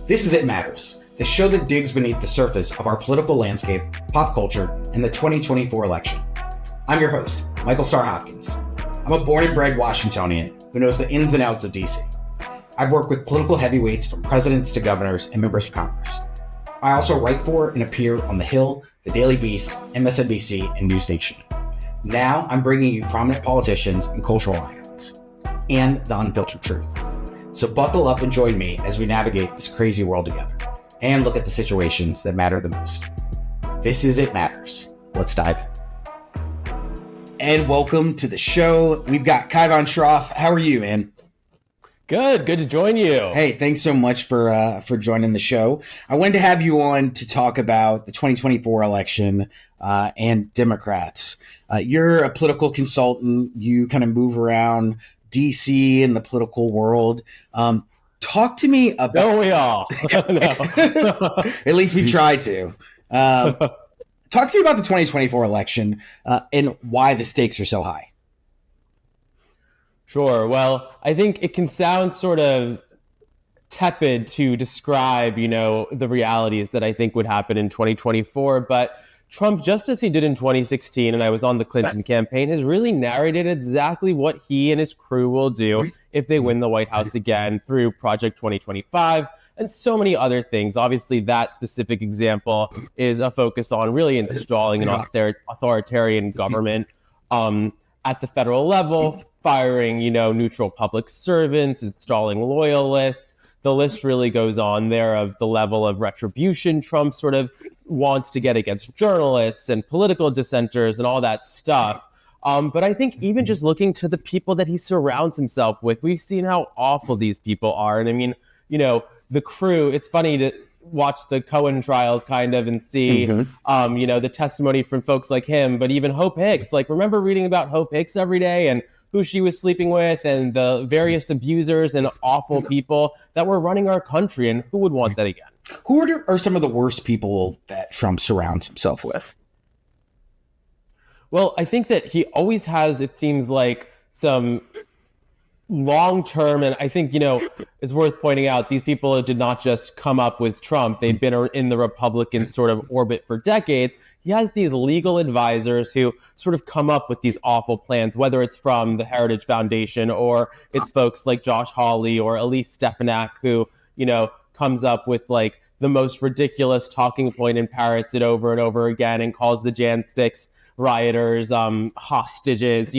This is It Matters, the show that digs beneath the surface of our political landscape, pop culture, and the 2024 election. I'm your host, Michael Starr Hopkins. I'm a born and bred Washingtonian who knows the ins and outs of DC. I've worked with political heavyweights from presidents to governors and members of Congress. I also write for and appear on The Hill, The Daily Beast, MSNBC, and News Nation. Now I'm bringing you prominent politicians and cultural icons, and the unfiltered truth. So buckle up and join me as we navigate this crazy world together and look at the situations that matter the most. This is It Matters. Let's dive in. And welcome to the show. We've got Kaivan Shroff. How are you, man? Good to join you. Hey, thanks so much for joining the show. I wanted to have you on to talk about the 2024 election and Democrats. You're a political consultant. You kind of move around DC and the political world. Talk to me about... Don't we all? No. At least we try to. Talk to me about the 2024 election and why the stakes are so high. Sure. Well, I think it can sound sort of tepid to describe, the realities that I think would happen in 2024, but Trump, just as he did in 2016, and I was on the Clinton campaign, has really narrated exactly what he and his crew will do if they win the White House again through Project 2025 and so many other things. Obviously, that specific example is a focus on really installing an authoritarian government at the federal level, firing, neutral public servants, installing loyalists. The list really goes on there of the level of retribution Trump sort of wants to get against journalists and political dissenters and all that stuff. But I think even just looking to the people that he surrounds himself with, we've seen how awful these people are. And I mean, the crew, it's funny to watch the Cohen trials kind of and see, the testimony from folks like him, but even Hope Hicks. Like, remember reading about Hope Hicks every day and who she was sleeping with and the various abusers and awful people that were running our country, and who would want that again? Who are some of the worst people that Trump surrounds himself with? Well, I think that he always has, it seems like, some long-term, and I think, it's worth pointing out, these people did not just come up with Trump. They've been in the Republican sort of orbit for decades. He has these legal advisors who sort of come up with these awful plans, whether it's from the Heritage Foundation or it's folks like Josh Hawley or Elise Stefanik who, comes up with like the most ridiculous talking point and parrots it over and over again and calls the Jan 6 rioters hostages.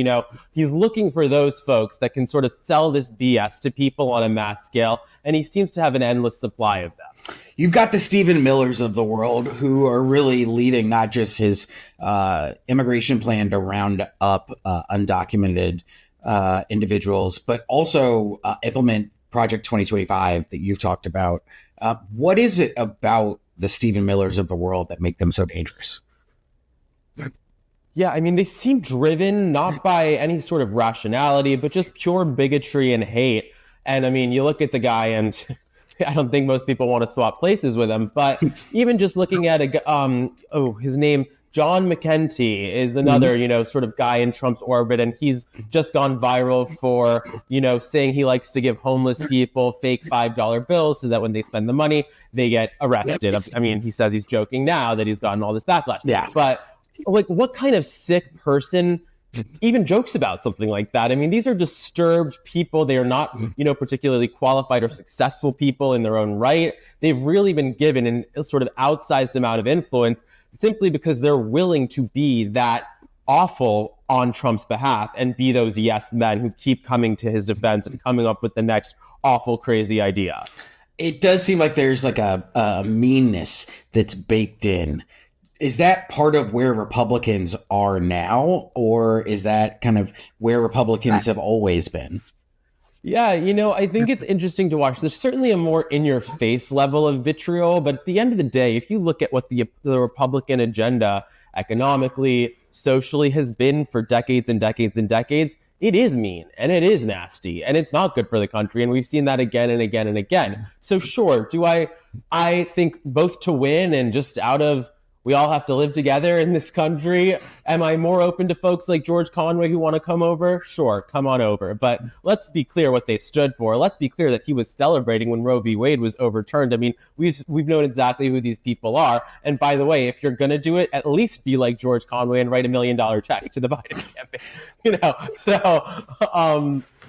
He's looking for those folks that can sort of sell this BS to people on a mass scale, and he seems to have an endless supply of them. You've got the Stephen Millers of the world who are really leading not just his immigration plan to round up undocumented individuals, but also implement Project 2025 that you've talked about. What is it about the Stephen Millers of the world that make them so dangerous? Yeah, I mean, they seem driven not by any sort of rationality, but just pure bigotry and hate. And I mean, you look at the guy and I don't think most people want to swap places with him, but even just looking at his name, John McEntee, is another, sort of guy in Trump's orbit. And he's just gone viral for, saying he likes to give homeless people fake $5 bills so that when they spend the money, they get arrested. I mean, he says he's joking now that he's gotten all this backlash. Yeah. But like, what kind of sick person even jokes about something like that? I mean, these are disturbed people. They are not, particularly qualified or successful people in their own right. They've really been given a sort of outsized amount of influence simply because they're willing to be that awful on Trump's behalf and be those yes men who keep coming to his defense and coming up with the next awful, crazy idea. It does seem like there's like a meanness that's baked in. Is that part of where Republicans are now, or is that kind of where Republicans have always been? Yeah, I think it's interesting to watch. There's certainly a more in-your-face level of vitriol, but at the end of the day, if you look at what the Republican agenda economically, socially has been for decades and decades and decades, it is mean and it is nasty and it's not good for the country. And we've seen that again and again and again. So sure, do I think both to win and just out of we all have to live together in this country. Am I more open to folks like George Conway who want to come over? Sure, come on over. But let's be clear what they stood for. Let's be clear that he was celebrating when Roe v. Wade was overturned. I mean, we've known exactly who these people are. And by the way, if you're going to do it, at least be like George Conway and write $1 million check to the Biden campaign.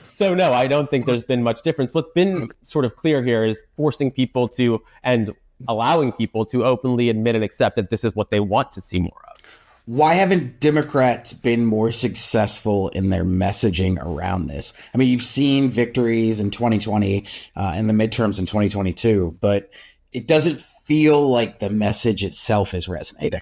So no, I don't think there's been much difference. What's been sort of clear here is forcing people to, and allowing people to openly admit and accept that this is what they want to see more of. Why haven't Democrats been more successful in their messaging around this? I mean, you've seen victories in 2020 and the midterms in 2022, but it doesn't feel like the message itself is resonating.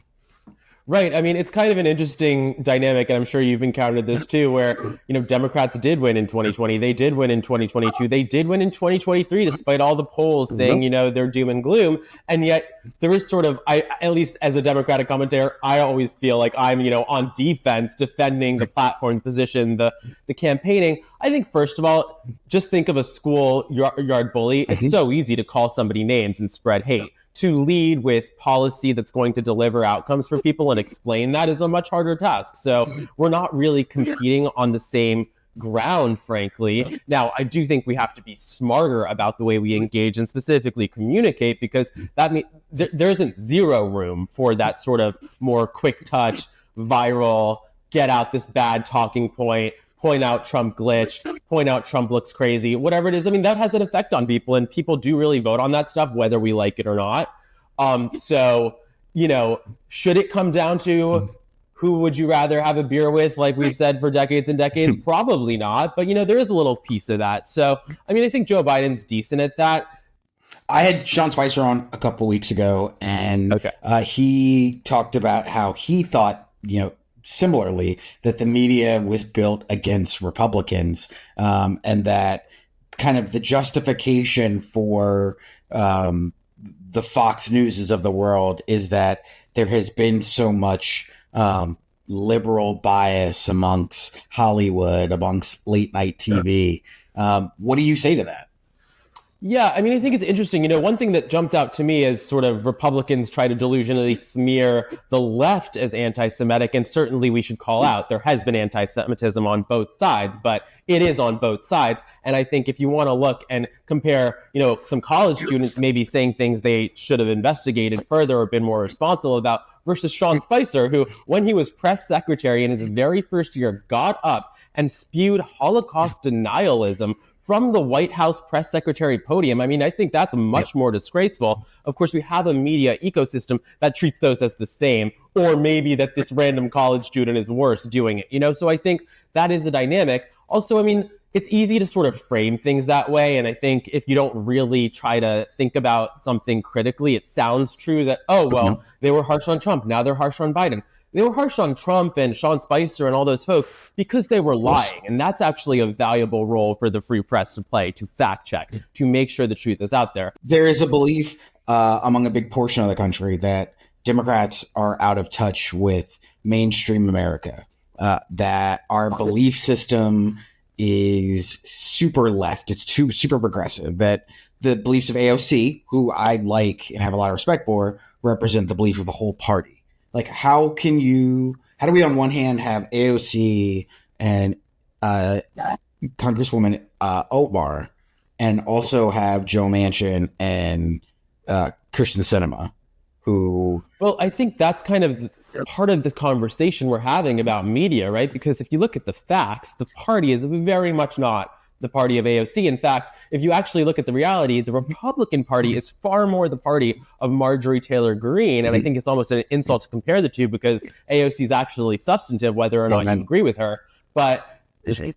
Right. I mean, it's kind of an interesting dynamic, and I'm sure you've encountered this too, where, Democrats did win in 2020. They did win in 2022. They did win in 2023, despite all the polls saying, they're doom and gloom. And yet there is sort of, at least as a Democratic commentator, I always feel like I'm, on defense, defending the platform position, the campaigning. I think, first of all, just think of a school yard bully. It's so easy to call somebody names and spread hate. To lead with policy that's going to deliver outcomes for people and explain that is a much harder task. So we're not really competing on the same ground, frankly. Now, I do think we have to be smarter about the way we engage and specifically communicate, because that means there isn't zero room for that sort of more quick touch, viral, get out this bad talking point, point out Trump glitched, point out Trump looks crazy, whatever it is. I mean, that has an effect on people, and people do really vote on that stuff, whether we like it or not. So, should it come down to who would you rather have a beer with, like we've said for decades and decades? Probably not. But, there is a little piece of that. So, I mean, I think Joe Biden's decent at that. I had Sean Spicer on a couple of weeks ago, and he talked about how he thought, similarly, that the media was built against Republicans, and that kind of the justification for the Fox Newses of the world is that there has been so much liberal bias amongst Hollywood, amongst late night TV. What do you say to that? Yeah, I mean, I think it's interesting. One thing that jumped out to me is sort of Republicans try to delusionally smear the left as anti-Semitic, and certainly we should call out there has been anti-Semitism on both sides, but it is on both sides. And I think if you want to look and compare, some college students maybe saying things they should have investigated further or been more responsible about versus Sean Spicer, who, when he was press secretary in his very first year, got up and spewed Holocaust denialism from the White House press secretary podium. I mean, I think that's much more disgraceful. Of course, we have a media ecosystem that treats those as the same, or maybe that this random college student is worse doing it, So I think that is a dynamic. Also, I mean, it's easy to sort of frame things that way. And I think if you don't really try to think about something critically, it sounds true that, they were harsh on Trump. Now they're harsh on Biden. They were harsh on Trump and Sean Spicer and all those folks because they were lying. And that's actually a valuable role for the free press to play, to fact check, to make sure the truth is out there. There is a belief among a big portion of the country that Democrats are out of touch with mainstream America, that our belief system is super left. It's super progressive, that the beliefs of AOC, who I like and have a lot of respect for, represent the belief of the whole party. Like, how do we on one hand have AOC and Congresswoman Omar, and also have Joe Manchin and Kyrsten Sinema, who... Well, I think that's kind of part of the conversation we're having about media, right? Because if you look at the facts, the party is very much not the party of AOC. In fact, if you actually look at the reality, the Republican Party is far more the party of Marjorie Taylor Greene. And I think it's almost an insult to compare the two, because AOC is actually substantive, whether or not you agree with her. But the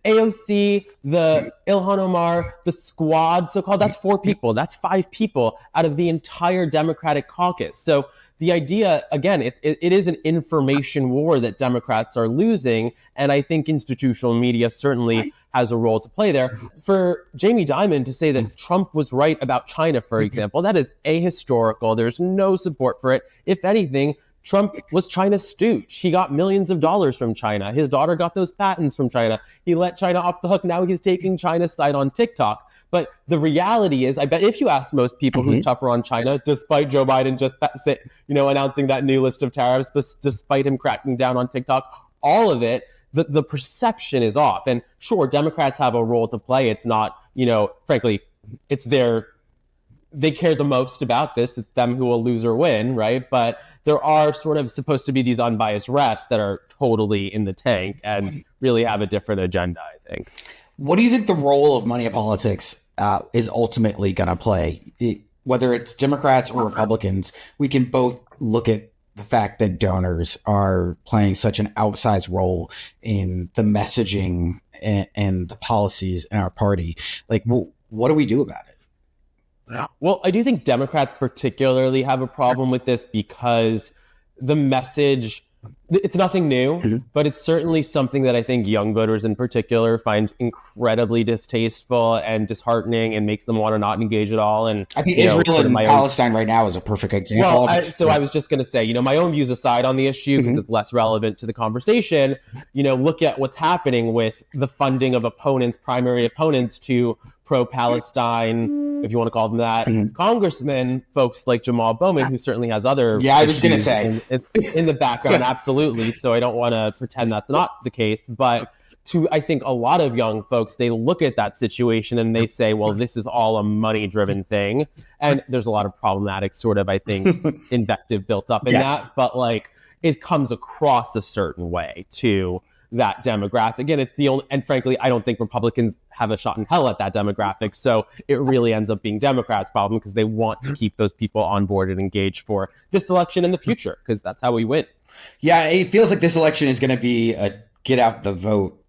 AOC, the Ilhan Omar, the squad, so-called, that's 4 people. That's 5 people out of the entire Democratic caucus. So the idea, again, it is an information war that Democrats are losing. And I think institutional media certainly has a role to play there. For Jamie Dimon to say that Trump was right about China, for example, that is ahistorical. There's no support for it. If anything, Trump was China's stooge. He got millions of dollars from China. His daughter got those patents from China. He let China off the hook. Now he's taking China's side on TikTok. But the reality is, I bet if you ask most people who's tougher on China, despite Joe Biden just announcing that new list of tariffs, despite him cracking down on TikTok, all of it, the perception is off. And sure, Democrats have a role to play. It's not, frankly, it's they care the most about this. It's them who will lose or win, right? But there are sort of supposed to be these unbiased refs that are totally in the tank and really have a different agenda, I think. What do you think the role of money in politics is ultimately going to play? Whether it's Democrats or Republicans, we can both look at the fact that donors are playing such an outsized role in the messaging and the policies in our party. Like, what do we do about it? Well, I do think Democrats particularly have a problem with this because the message, it's nothing new, but it's certainly something that I think young voters in particular find incredibly distasteful and disheartening and makes them want to not engage at all. And I think Israel and Palestine right now is a perfect example. Well, I was just going to say, my own views aside on the issue, because it's less relevant to the conversation, look at what's happening with the funding of primary opponents to pro-Palestine, if you want to call them that, congressmen, folks like Jamal Bowman, who certainly has other I was going to say in the background, absolutely. So I don't want to pretend that's not the case, but I think a lot of young folks, they look at that situation and they say, well, this is all a money-driven thing, and there's a lot of problematic sort of, I think, invective built up in that, but it comes across a certain way to that demographic. Again, it's the only, and frankly, I don't think Republicans have a shot in hell at that demographic. So it really ends up being Democrats' problem because they want to keep those people on board and engaged for this election in the future, because that's how we win. Yeah, it feels like this election is going to be a get out the vote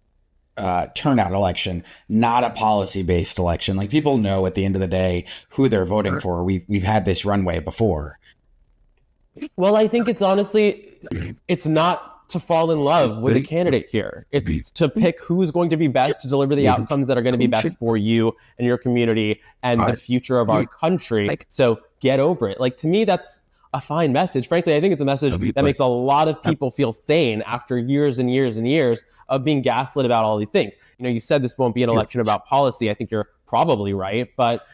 turnout election, not a policy-based election. Like, people know at the end of the day who they're voting for. We've had this runway before. Well, I think it's honestly, it's not to fall in love with a candidate here. It's to pick who's going to be best to deliver the outcomes that are going to be best for you and your community and the future of our country. So get over it. To me, that's a fine message. Frankly, I think it's a message that makes a lot of people feel sane after years and years and years of being gaslit about all these things. You said this won't be an election about policy. I think you're probably right. But,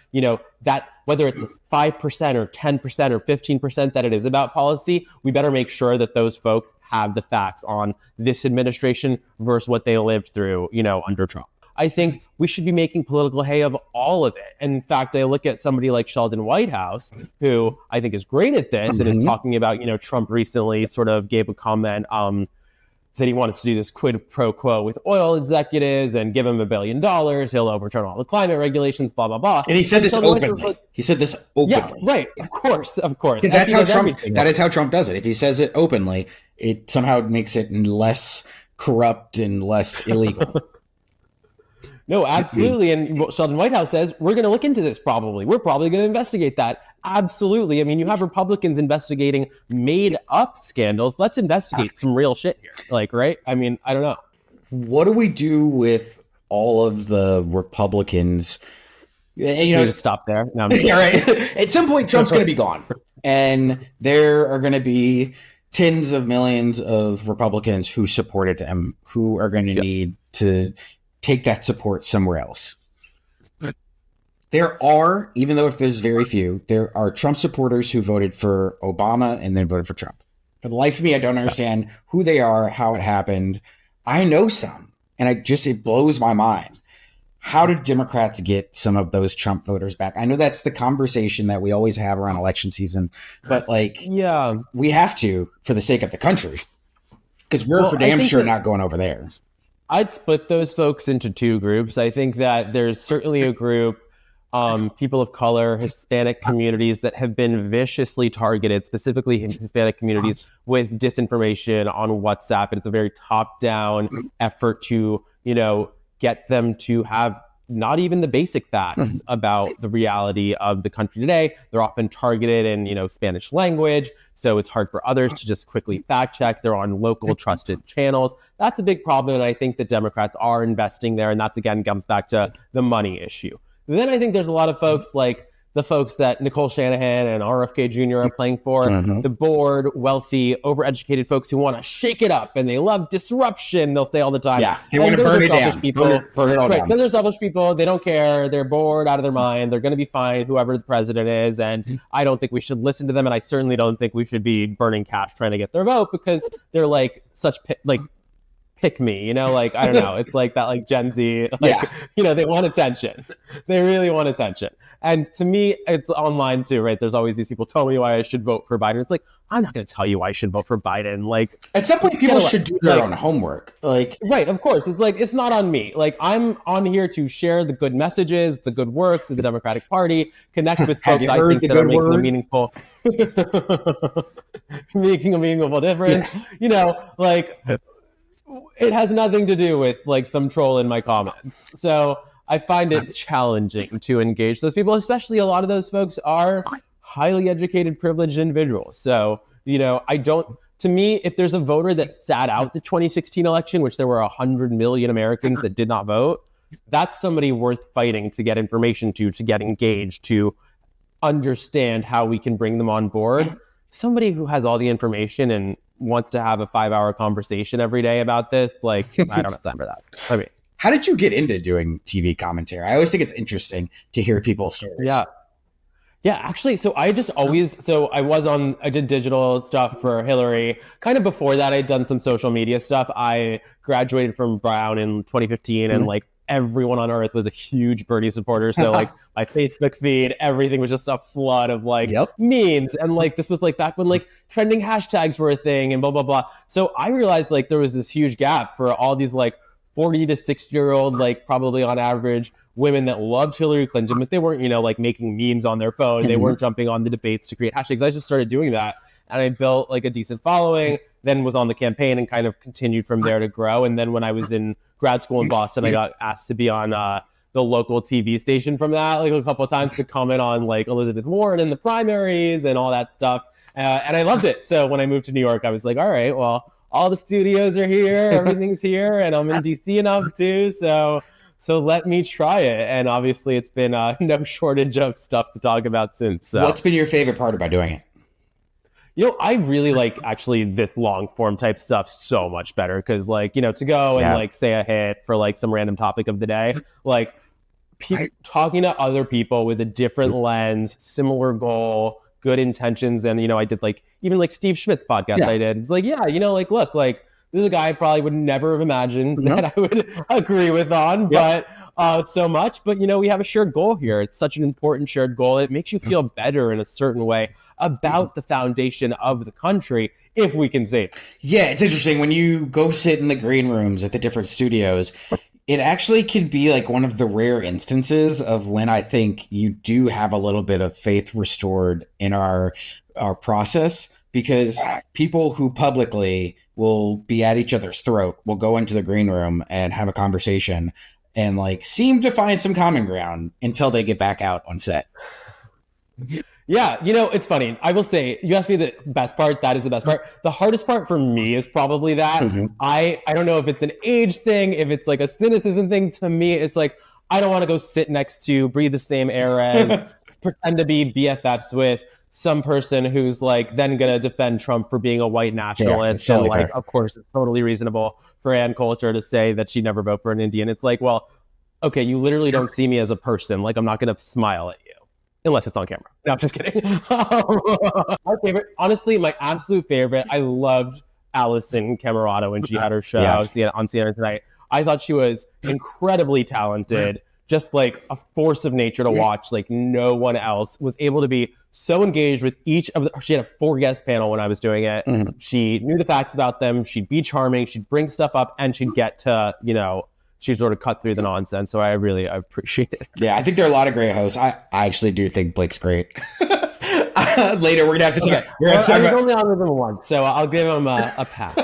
that whether it's 5% or 10% or 15% that it is about policy, we better make sure that those folks have the facts on this administration versus what they lived through, under Trump. I think we should be making political hay of all of it. And in fact, I look at somebody like Sheldon Whitehouse, who I think is great at this and is talking about, Trump recently sort of gave a comment that he wanted to do this quid pro quo with oil executives and give him $1 billion. He'll overturn all the climate regulations, blah, blah, blah. And he said this openly. He said this openly. Yeah, right. Of course. Because that's how that is how Trump does it. If he says it openly, it somehow makes it less corrupt and less illegal. No, absolutely. And what Sheldon Whitehouse says, we're going to look into this probably. We're probably going to investigate that. Absolutely. I mean, you have Republicans investigating made up scandals. Let's investigate some real shit here. Right? I mean, I don't know. What do we do with all of the Republicans? Just stop there. No, I'm yeah, right. At some point, Trump's going to be gone. And there are going to be tens of millions of Republicans who supported him, who are going to need to take that support somewhere else. There are, even though if there's very few, there are Trump supporters who voted for Obama and then voted for Trump. For the life of me, I don't understand who they are, how it happened. I know some, and it blows my mind. How did Democrats get some of those Trump voters back? I know that's the conversation that we always have around election season, but we have to for the sake of the country, because we're for damn sure not going over there. I'd split those folks into two groups. I think that there's certainly a group, people of color, Hispanic communities that have been viciously targeted, specifically Hispanic communities, with disinformation on WhatsApp. And it's a very top-down effort to, get them to have not even the basic facts about the reality of the country today. They're often targeted in, Spanish language. So it's hard for others to just quickly fact check. They're on local trusted channels. That's a big problem. And I think that Democrats are investing there. And that's, again, comes back to the money issue. Then I think there's a lot of folks like the folks that Nicole Shanahan and RFK Jr. are playing for, the bored, wealthy, overeducated folks who want to shake it up and they love disruption, they'll say all the time. Yeah, they want to burn it down. Burn it all down. Those are selfish people. They don't care. They're bored out of their mind. They're going to be fine, whoever the president is. And I don't think we should listen to them. And I certainly don't think we should be burning cash trying to get their vote because they're like such pick me, you know, like, I don't know. It's like that, like Gen Z, like, you know, they want attention. They really want attention. And to me, it's online too, right? There's always these people telling me why I should vote for Biden. It's like, I'm not going to tell you why I should vote for Biden. Like, at some point, people should do their own homework. Like, right, of course. It's like, it's not on me. Like, I'm on here to share the good messages, the good works of the Democratic Party, connect with folks I think that are making a meaningful difference. You know, like, it has nothing to do with like some troll in my comments. So I find it challenging to engage those people, especially a lot of those folks are highly educated, privileged individuals. So, you know, to me, if there's a voter that sat out the 2016 election, which there were 100 million Americans that did not vote, that's somebody worth fighting to get information to get engaged, to understand how we can bring them on board. Somebody who has all the information and wants to have a 5-hour conversation every day about this, like, I don't have time for that. I mean, how did you get into doing TV commentary? I always think it's interesting to hear people's stories. Yeah, actually, so I just always, I did digital stuff for Hillary. Kind of before that, I'd done some social media stuff. I graduated from Brown in 2015 and like everyone on earth was a huge Bernie supporter. So like my Facebook feed, everything was just a flood of like memes. And like, this was like back when like trending hashtags were a thing and blah, blah, blah. So I realized like there was this huge gap for all these like 40 to 60-year-old, like probably on average women that loved Hillary Clinton, but they weren't, you know, like making memes on their phone. They weren't jumping on the debates to create hashtags. I just started doing that. And I built like a decent following, then was on the campaign and kind of continued from there to grow. And then when I was in grad school in Boston, I got asked to be on the local TV station from that, like a couple of times to comment on like Elizabeth Warren in the primaries and all that stuff. And I loved it. So when I moved to New York, I was like, all right, well, all the studios are here, everything's here, and I'm in DC enough too. So let me try it. And obviously it's been no shortage of stuff to talk about since. So. What's been your favorite part about doing it? You know, I really like actually this long form type stuff so much better because like, you know, to go and like say a hit for like some random topic of the day, like talking to other people with a different lens, similar goal, good intentions. And, you know, I did like, even like Steve Schmidt's podcast I did. It's like, yeah, you know, like, look, like this is a guy I probably would never have imagined that I would agree with on, but so much. But, you know, we have a shared goal here. It's such an important shared goal. It makes you feel better in a certain way about the foundation of the country, if we can say it. Yeah, it's interesting. When you go sit in the green rooms at the different studios, it actually can be like one of the rare instances of when I think you do have a little bit of faith restored in our process, because people who publicly will be at each other's throat will go into the green room and have a conversation and like seem to find some common ground until they get back out on set. Yeah, you know, it's funny. I will say, you asked me the best part. That is the best part. The hardest part for me is probably that. I don't know if it's an age thing, if it's like a cynicism thing. To me, it's like, I don't want to go sit next to, breathe the same air as, pretend to be BFFs with some person who's like then going to defend Trump for being a white nationalist. So totally like, of course, it's totally reasonable for Ann Coulter to say that she'd never vote for an Indian. It's like, well, okay, you literally don't see me as a person. Like, I'm not going to smile at you. Unless it's on camera. No, I'm just kidding. My favorite, honestly, my absolute favorite, I loved Allison Camerata when she had her show on CNN Tonight. I thought she was incredibly talented, just like a force of nature to watch. Like no one else was able to be so engaged with each of the, she had a 4-guest panel when I was doing it. She knew the facts about them. She'd be charming. She'd bring stuff up and she'd get to, you know, she sort of cut through the nonsense. So I appreciate it. Yeah, I think there are a lot of great hosts. I actually do think Blake's great. Later, we're going to have to talk. I was only on with him once, so I'll give him a pass.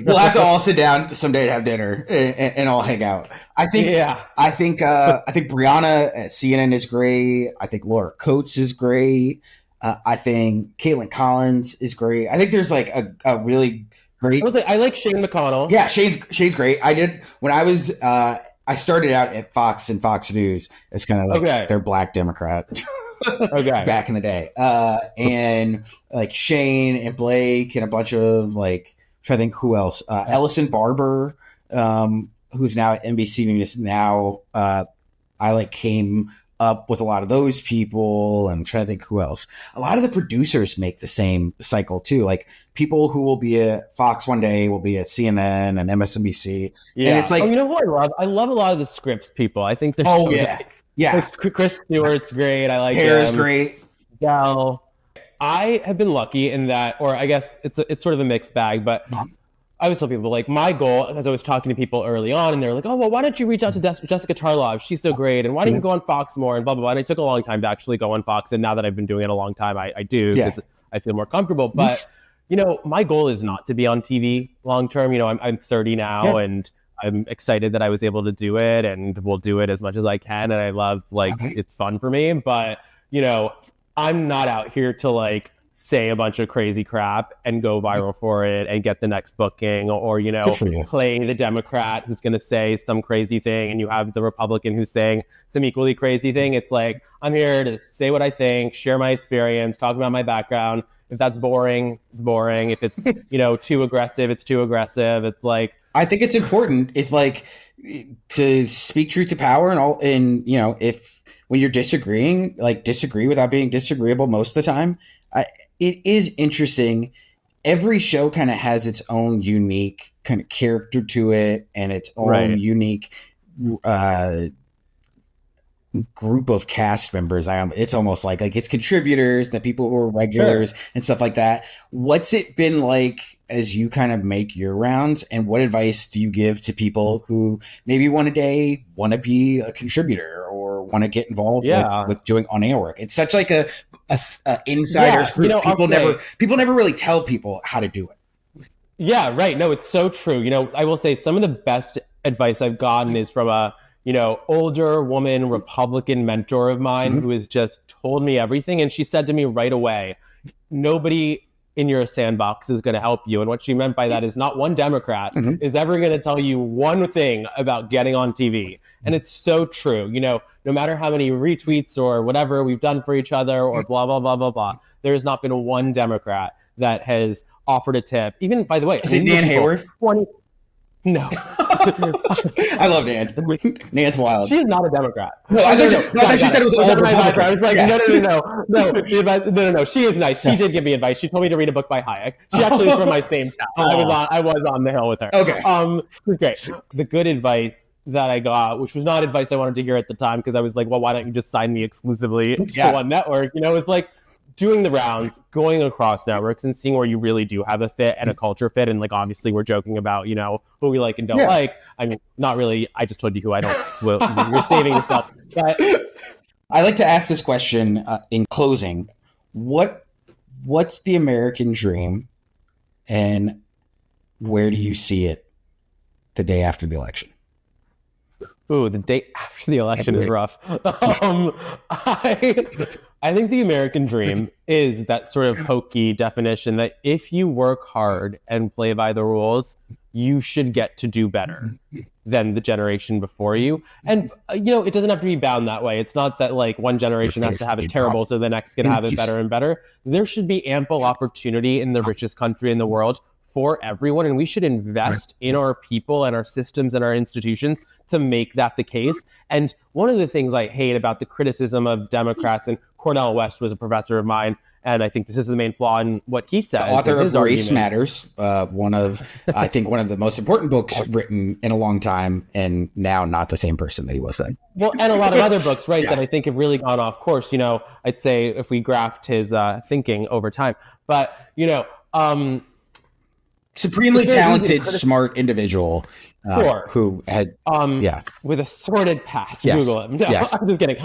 We'll have to all sit down someday to have dinner and all hang out. I think Brianna at CNN is great. I think Laura Coates is great. I think Caitlin Collins is great. I think there's like a really great. I like Shane McConnell. Yeah, Shane's great. I I started out at Fox and Fox News as kind of like their black Democrat. Back in the day. And like Shane and Blake and a bunch of like, I'm trying to think who else. Ellison Barber, who's now at NBC News now. I like came up with a lot of those people. I'm trying to think who else. A lot of the producers make the same cycle too. Like people who will be at Fox one day will be at CNN and MSNBC. Yeah. And it's like, you know what I love? I love a lot of the Scripps people. I think they're so nice. Yeah. Like, Chris Stewart's great. I like Tara's great. Gal. I have been lucky in that, or I guess it's sort of a mixed bag, but I always tell people, like, my goal, as I was talking to people early on, and they're like, oh, well, why don't you reach out to Jessica Tarlov? She's so great. And why don't you go on Fox more? And blah, blah, blah. And it took a long time to actually go on Fox. And now that I've been doing it a long time, I do because I feel more comfortable. But, you know, my goal is not to be on TV long term. You know, I'm 30 now and I'm excited that I was able to do it and will do it as much as I can. And I love, like, it's fun for me. But, you know, I'm not out here to, like, say a bunch of crazy crap and go viral for it and get the next booking, or you know, play the Democrat who's going to say some crazy thing and you have the Republican who's saying some equally crazy thing. It's like, I'm here to say what I think, share my experience, talk about my background. If that's boring, it's boring. If it's, you know, too aggressive, it's too aggressive. It's like, I think it's important if like to speak truth to power and all, and you know, if when you're disagreeing, like disagree without being disagreeable most of the time. It is interesting. Every show kind of has its own unique kind of character to it and its own unique group of cast members. It's almost like it's contributors, the people who are regulars and stuff like that. What's it been like as you kind of make your rounds, and what advice do you give to people who maybe one day want to be a contributor or want to get involved with doing on-air work? It's such like a insiders group. You know, people never really tell people how to do it. Yeah, right. No, it's so true. You know, I will say some of the best advice I've gotten is from a, you know, older woman, Republican mentor of mine who has just told me everything. And she said to me right away, nobody in your sandbox is going to help you. And what she meant by that is not one Democrat is ever going to tell you one thing about getting on TV. And it's so true. You know, no matter how many retweets or whatever we've done for each other or blah, blah, blah, blah, blah, there has not been one Democrat that has offered a tip. Even, by the way, is it Nan Hayworth? No. I love Nan. Nan's wild. She is not a Democrat. No, I thought she said it was a Republican. I was like, no. She is nice. She did give me advice. She told me to read a book by Hayek. She actually is from my same town. I was on the hill with her. Okay. It was great. The good advice that I got, which was not advice I wanted to hear at the time, because I was like, well, why don't you just sign me exclusively to one network? You know, it's like doing the rounds, going across networks and seeing where you really do have a fit and a culture fit. And like, obviously we're joking about, you know, who we like and don't like. I mean, not really. I just told you who I don't. Well, you're saving yourself. But I like to ask this question in closing. What's the American dream, and where do you see it the day after the election? Ooh, the day after the election is rough. I think the American dream is that sort of hokey definition that if you work hard and play by the rules, you should get to do better than the generation before you. And, you know, it doesn't have to be bound that way. It's not that like one generation has to have it terrible so the next can have it better and better. There should be ample opportunity in the richest country in the world for everyone, and we should invest in our people and our systems and our institutions to make that the case. And one of the things I hate about the criticism of Democrats, and Cornel West was a professor of mine, and I think this is the main flaw in what he says. The author of Race Matters, one of the most important books written in a long time, and now not the same person that he was then. Well, and a lot of other books, right, that I think have really gone off course. You know, I'd say if we graphed his thinking over time. But, you know, supremely talented, smart individual who had, with a sordid past. Google him. No, I'm just kidding.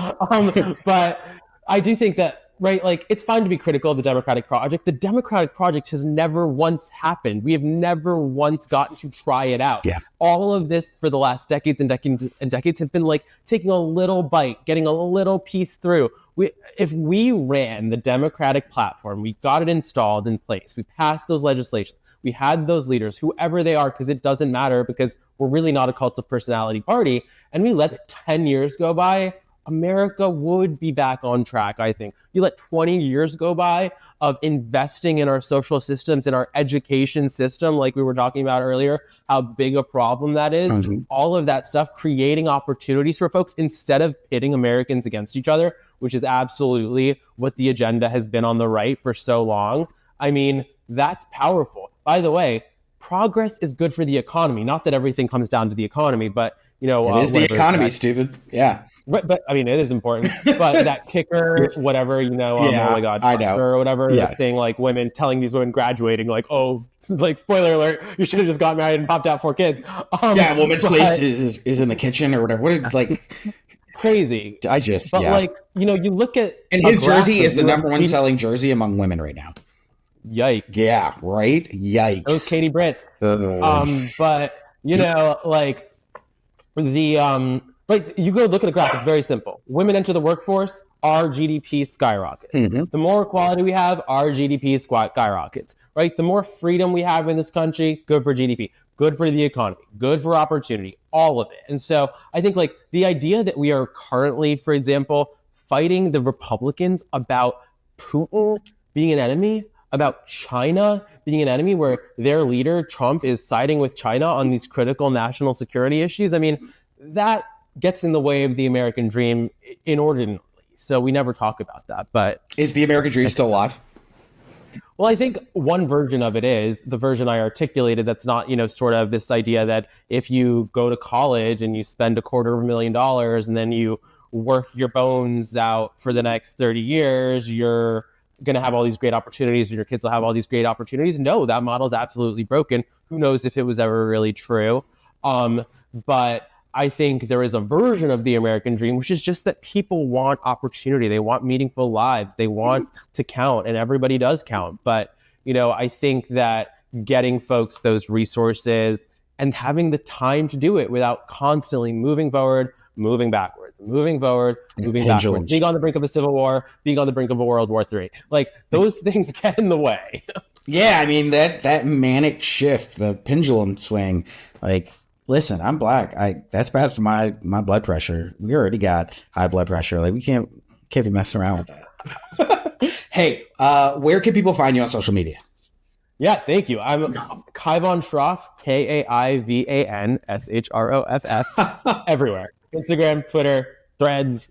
But I do think that, right, like, it's fine to be critical of the Democratic project. The Democratic project has never once happened. We have never once gotten to try it out. Yeah. All of this for the last decades and decades and decades have been like taking a little bite, getting a little piece through. If we ran the Democratic platform, we got it installed in place, we passed those legislations, We had those leaders, whoever they are, because it doesn't matter, because we're really not a cult of personality party. And we let 10 years go by, America would be back on track, I think. You let 20 years go by of investing in our social systems, in our education system, like we were talking about earlier, how big a problem that is. All of that stuff, creating opportunities for folks instead of pitting Americans against each other, which is absolutely what the agenda has been on the right for so long. I mean, that's powerful. By the way, progress is good for the economy. Not that everything comes down to the economy, but it is the economy, stupid. Yeah. But I mean, it is important. But that kicker, whatever, oh my God, I know. Or whatever, that thing, like women telling these women graduating, like, oh, like spoiler alert, you should have just got married and popped out 4 kids. Woman's place is in the kitchen or whatever. What crazy. You look at, and his jersey is the number one selling jersey among women right now. Yikes. Yeah, right. Yikes. Those Katie Britt. But you go look at a graph. It's very simple. Women enter the workforce, our GDP skyrockets. The more equality we have, our GDP skyrockets. Right? The more freedom we have in this country, good for GDP, good for the economy, good for opportunity, all of it. And so I think the idea that we are currently, for example, fighting the Republicans about Putin being an enemy, about China being an enemy, where their leader, Trump, is siding with China on these critical national security issues. I mean, that gets in the way of the American dream inordinately. So we never talk about that. But is the American dream still alive? Well, I think one version of it is the version I articulated. That's not, sort of this idea that if you go to college and you spend $250,000 and then you work your bones out for the next 30 years, you're going to have all these great opportunities and your kids will have all these great opportunities. No, that model is absolutely broken. Who knows if it was ever really true? But I think there is a version of the American dream, which is just that people want opportunity. They want meaningful lives. They want to count, and everybody does count. But, I think that getting folks those resources and having the time to do it without constantly moving forward, moving backwards, moving forward, moving backwards, being on the brink of a civil war, being on the brink of a World War III. Those things get in the way. Yeah, I mean, that manic shift, the pendulum swing, listen, I'm black. That's bad for my blood pressure. We already got high blood pressure. We can't be messing around with that. Hey, where can people find you on social media? Yeah, thank you. I'm Kaivan Shroff, KAIVAN SHROFF, everywhere. Instagram, Twitter, Threads,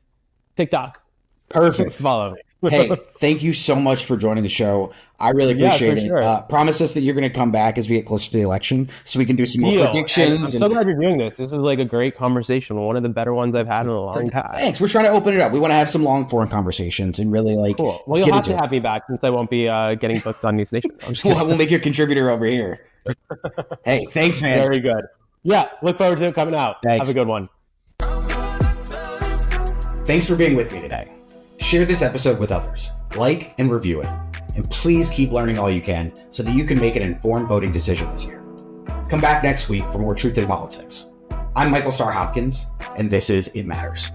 TikTok. Perfect. Follow me. Hey, thank you so much for joining the show. I really appreciate it. Sure. Promise us that you're going to come back as we get closer to the election so we can do some more predictions. I'm so glad you're doing this. This is a great conversation. One of the better ones I've had in a long time. Thanks. We're trying to open it up. We want to have some long form conversations and really Cool. Well, you'll have to have me back since I won't be getting booked on News Nation. We'll make you a contributor over here. Hey, thanks, man. Very good. Yeah, look forward to it coming out. Thanks. Have a good one. Thanks for being with me today. Share this episode with others, like and review it, and please keep learning all you can so that you can make an informed voting decision this year. Come back next week for more Truth in Politics. I'm Michael Starr Hopkins, and this is It Matters.